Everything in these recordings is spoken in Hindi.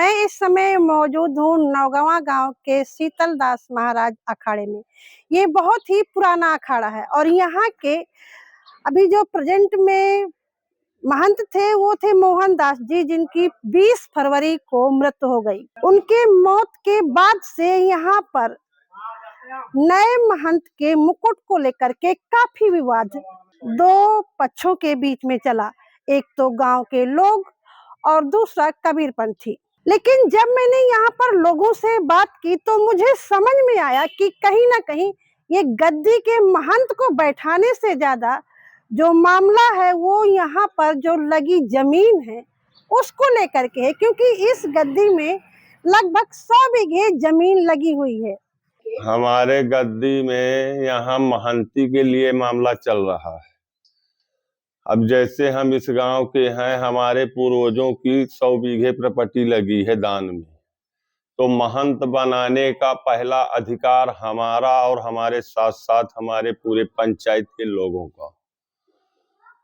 मैं इस समय मौजूद हूँ नौगावा गांव के शीतल दास महाराज अखाड़े में। ये बहुत ही पुराना अखाड़ा है और यहाँ के अभी जो प्रेजेंट में महंत थे वो थे मोहन दास जी, जिनकी 20 फरवरी को मृत्यु हो गई। उनके मौत के बाद से यहाँ पर नए महंत के मुकुट को लेकर के काफी विवाद दो पक्षों के बीच में चला। एक तो गांव के लोग और दूसरा कबीरपंथी। लेकिन जब मैंने यहाँ पर लोगों से बात की तो मुझे समझ में आया कि कहीं ना कहीं ये गद्दी के महंत को बैठाने से ज्यादा जो मामला है वो यहाँ पर जो लगी जमीन है उसको लेकर के है, क्योंकि इस गद्दी में लगभग 100 बीघे जमीन लगी हुई है। हमारे गद्दी में यहाँ महंती के लिए मामला चल रहा है। अब जैसे हम इस गांव के हैं, हमारे पूर्वजों की 100 बीघे प्रॉपर्टी लगी है दान में, तो महंत बनाने का पहला अधिकार हमारा और हमारे साथ साथ हमारे पूरे पंचायत के लोगों का।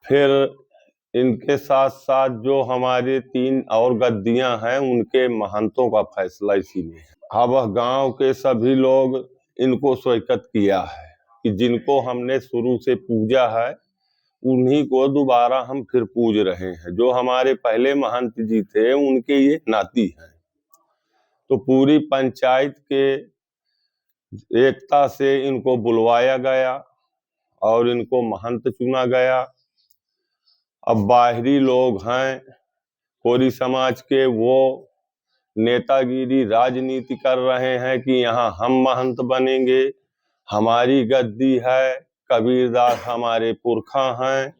फिर इनके साथ साथ जो हमारे 3 और गद्दियां हैं उनके महंतों का फैसला इसी में है। अब गांव के सभी लोग इनको स्वीकृत किया है कि जिनको हमने शुरू से पूजा है उन्हीं को दोबारा हम फिर पूज रहे हैं। जो हमारे पहले महंत जी थे उनके ये नाती हैं। तो पूरी पंचायत के एकता से इनको बुलवाया गया और इनको महंत चुना गया। अब बाहरी लोग हैं कोरी समाज के, वो नेतागिरी राजनीति कर रहे हैं कि यहाँ हम महंत बनेंगे, हमारी गद्दी है, कबीरदास हमारे पुरखा हैं,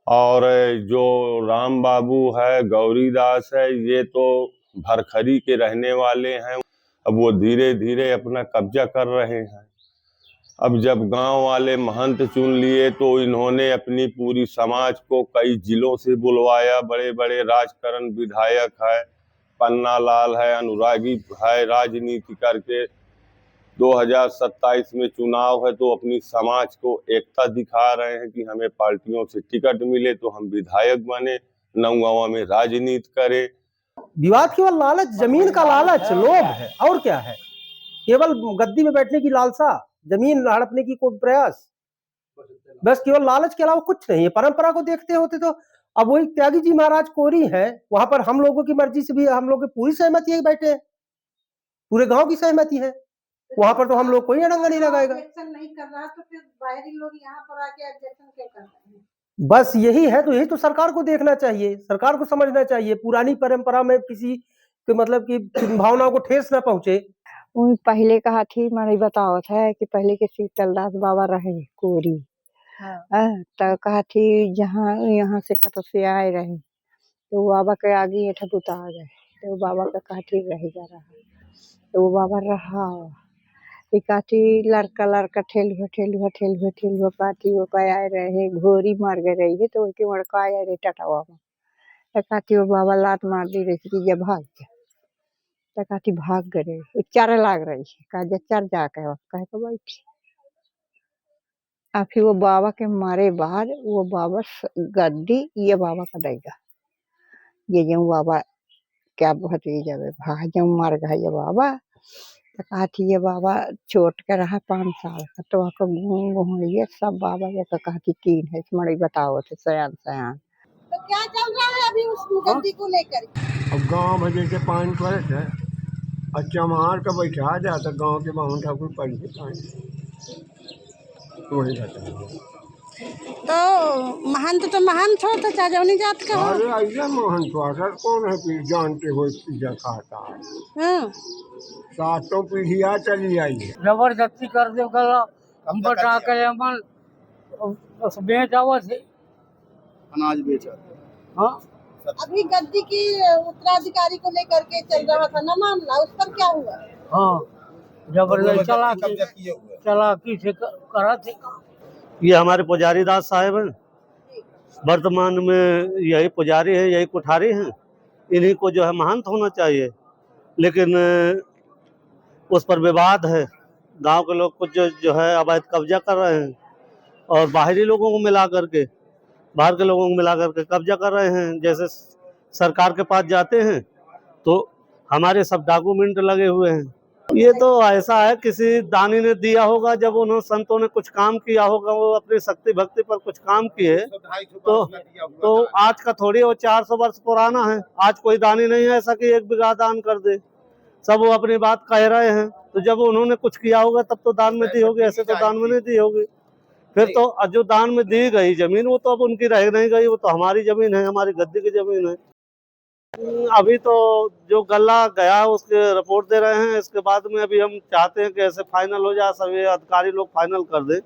और जो राम बाबू है, गौरीदास है, ये तो भरखरी के रहने वाले हैं। अब वो धीरे धीरे अपना कब्जा कर रहे हैं। अब जब गांव वाले महंत चुन लिए तो इन्होंने अपनी पूरी समाज को कई जिलों से बुलवाया। बड़े बड़े राजकरण विधायक है, पन्ना लाल है, अनुरागी है, राजनीति करके 2027 में चुनाव है तो अपनी समाज को एकता दिखा रहे हैं कि हमें पार्टियों से टिकट मिले तो हम विधायक बने, नौगावा में राजनीति करें। विवाद केवल लालच, जमीन का लालच, लोभ है और क्या है। केवल गद्दी में बैठने की लालसा, जमीन हड़पने की कोई प्रयास, बस केवल लालच के अलावा कुछ नहीं है। परंपरा को देखते होते तो अब वही त्यागी जी महाराज कोरी है, वहां पर हम लोगों की मर्जी से भी हम लोग की पूरी सहमति है, बैठे हैं, पूरे गांव की सहमति है, वहां पर तो हम लोग कोई अड़ंगा नहीं लगाएगा। नहीं कर रहा तो फिर बाहरी लोग यहाँ पर आके ऑब्जेक्शन क्यों कर रहे हैं? बस यही है, तो यही तो सरकार को देखना चाहिए, सरकार को समझना चाहिए। पुरानी परंपरा में किसी के मतलब की भावनाओं को ठेस न पहुंचे। पहले कहा थी मारी बतावत है कि पहले के शीतलदास बाबा रहे कोरी, तो कहा थी जहाँ यहाँ से कतो से आए रहे तो बाबा के आगे एठा बुता आ गए, तो बाबा का कहा थी रह जा रहा, तो वो बाबा रहा काठी लड़का लड़का ठेलुआ काठी वो आए रहे, घोरी मार गए रही है तो उसके मड़का आया रहे टटावा में, तो काठी वो बाबा लात मार दी रही थी जब भाग गया, तो काठी भाग गए चारे लाग रही है, कहा चर जाके कह के बैठी। और फिर वो बाबा के मारे बाद वो बाबा गद्दी ये बाबा का देगा, ये जो बाबा क्या भतीजा भाग जो मर गया ये बाबा, तो कहा थी ये बाबा चोट के रहा 5 साल का, तो आपको घूम सब बाबा ये तो कहा थी 3 है, मड़ी बताओ थे सयान। तो क्या चल रहा है अभी उस गद्दी को लेकर? अब गांव में जैसे पानी पड़त है, अच्छा मार का बैठा जाता गांव के बाहर ठाकुर पड़ी वही रहता है। तो महंत हो तो चाजौनी जात का हो। अरे ऐसा महंत हुआ सर कौन है पीढ़ी जानते हो पिज्जा खाता है। सातों पीढ़ियाँ चली आई है। जबरदस्ती कर दे गला हम बटा के अमन बस बेच आवत है, अनाज बेचा। हाँ अभी गद्दी की उत्तराधिकारी को लेकर के चल रहा था ना मामला, उस पर क्या हुआ? हाँ जबरदस्ती चलाकी से करा थे। ये हमारे पुजारी दास साहब हैं, वर्तमान में यही पुजारी है, यही कुठारी हैं, इन्हीं को जो है महंत होना चाहिए, लेकिन उस पर विवाद है। गांव के लोग कुछ जो है अवैध कब्जा कर रहे हैं और बाहरी लोगों को मिला करके, बाहर के लोगों को मिला करके कब्जा कर रहे हैं। जैसे सरकार के पास जाते हैं तो हमारे सब डॉक्यूमेंट लगे हुए हैं। ये तो ऐसा है, किसी दानी ने दिया होगा, जब उन्होंने संतों ने कुछ काम किया होगा, वो अपनी शक्ति भक्ति पर कुछ काम किए, तो आज का थोड़ी वो 400 वर्ष पुराना है। आज कोई दानी नहीं है ऐसा कि 1 बीघा दान कर दे, सब वो अपनी बात कह रहे हैं। तो जब उन्होंने कुछ किया होगा तब तो दान में दी होगी, ऐसे तो दान में नहीं दी होगी। फिर तो जो दान में दी गई जमीन वो तो अब उनकी रह नहीं गई, वो तो हमारी जमीन है, हमारी गद्दी की जमीन है। अभी तो जो गल्ला गया उसके रिपोर्ट दे रहे हैं, इसके बाद में अभी हम चाहते हैं कि ऐसे फाइनल हो जाए, सभी अधिकारी लोग फाइनल कर दे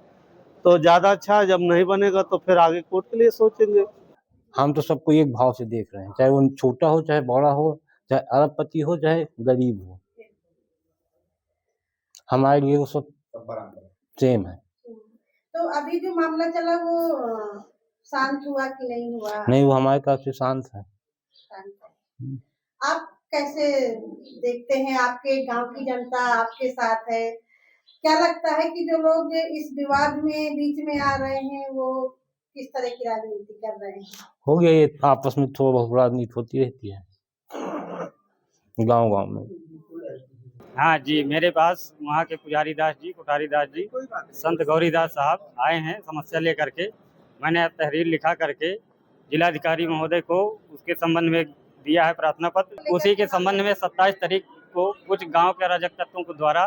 तो ज्यादा अच्छा है। जब नहीं बनेगा तो फिर आगे कोर्ट के लिए सोचेंगे। हम तो सबको एक भाव से देख रहे हैं, चाहे वो छोटा हो चाहे बड़ा हो, चाहे अरबपति हो चाहे गरीब हो, हमारे लिए वो सब सेम है। तो अभी जो मामला चला वो शांत हुआ कि नहीं हुआ? नहीं, वो हमारे तरफ से शांत है। आप कैसे देखते हैं? आपके गांव की जनता आपके साथ है, क्या लगता है कि जो लोग इस विवाद में बीच में आ रहे हैं वो किस तरह की राजनीति कर रहे हैं? हो गया, ये आपस में थोड़ा बहुत राजनीति होती रहती है गांव में। हाँ जी, मेरे पास वहाँ के पुजारी दास जी, कोठारी दास जी, संत गौरीदास साहब आए हैं समस्या लेकर के। मैंने तहरीर लिखा करके जिलाधिकारी महोदय को उसके संबंध में दिया है प्रार्थना पत्र। उसी के संबंध में 27 तारीख को कुछ गांव के अराजक तत्वों के द्वारा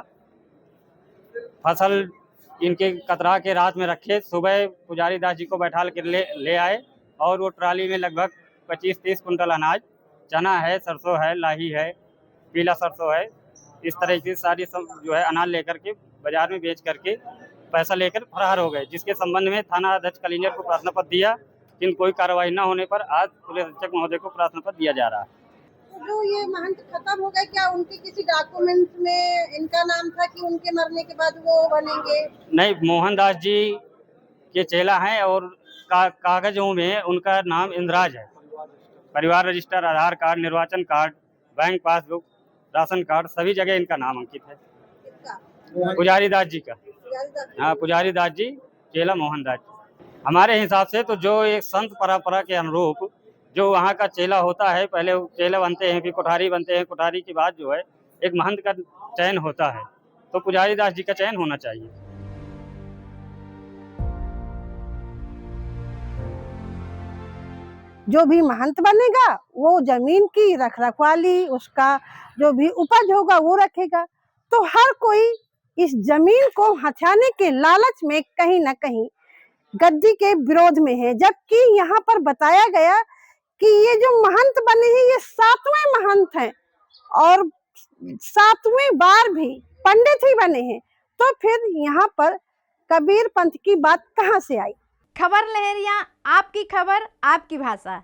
फसल इनके कतरा के रात में रखे, सुबह पुजारी दास जी को बैठा के ले आए और वो ट्राली में लगभग 25-30 कुंटल अनाज, चना है, सरसों है, लाही है, पीला सरसों है, इस तरह की सारी सब जो है अनाज लेकर के बाजार में बेच करके पैसा लेकर फरार हो गए। जिसके संबंध में थाना अध्यक्ष कलिंजर को प्रार्थना पत्र दिया, लेकिन कोई कार्रवाई न होने पर आज पुलिस अधीक्षक महोदय को प्रार्थना पत्र दिया जा रहा है। जो ये महंत खत्म हो गए, क्या उनके किसी डॉक्यूमेंट में इनका नाम था कि उनके मरने के बाद वो बनेंगे? नहीं, मोहनदास जी के चेला हैं और कागजों में उनका नाम इंद्राज है। परिवार रजिस्टर, आधार कार्ड, निर्वाचन card, bank passbook, ration card, सभी जगह इनका नाम अंकित है। पुजारी दास जी का। हाँ, पुजारी दास जी, चेला मोहनदास जी। हमारे हिसाब से तो जो एक संत परंपरा के अनुरूप जो वहाँ का चेला होता है, पहले चेला बनते हैं फिर कोठारी बनते हैं, कोठारी के बाद जो है एक महंत का चयन होता है, तो पुजारी दास जी का चयन होना चाहिए। जो भी महंत बनेगा वो जमीन की रखरखवाली, उसका जो भी उपज होगा वो रखेगा। तो हर कोई इस जमीन को हथियाने के लालच में कहीं ना कहीं गद्दी के विरोध में है। जबकि यहाँ पर बताया गया कि ये जो महंत बने हैं ये 7वें महंत हैं और 7वीं बार भी पंडित ही बने हैं। तो फिर यहाँ पर कबीर पंथ की बात कहाँ से आई? खबर लहरिया, आपकी खबर आपकी भाषा।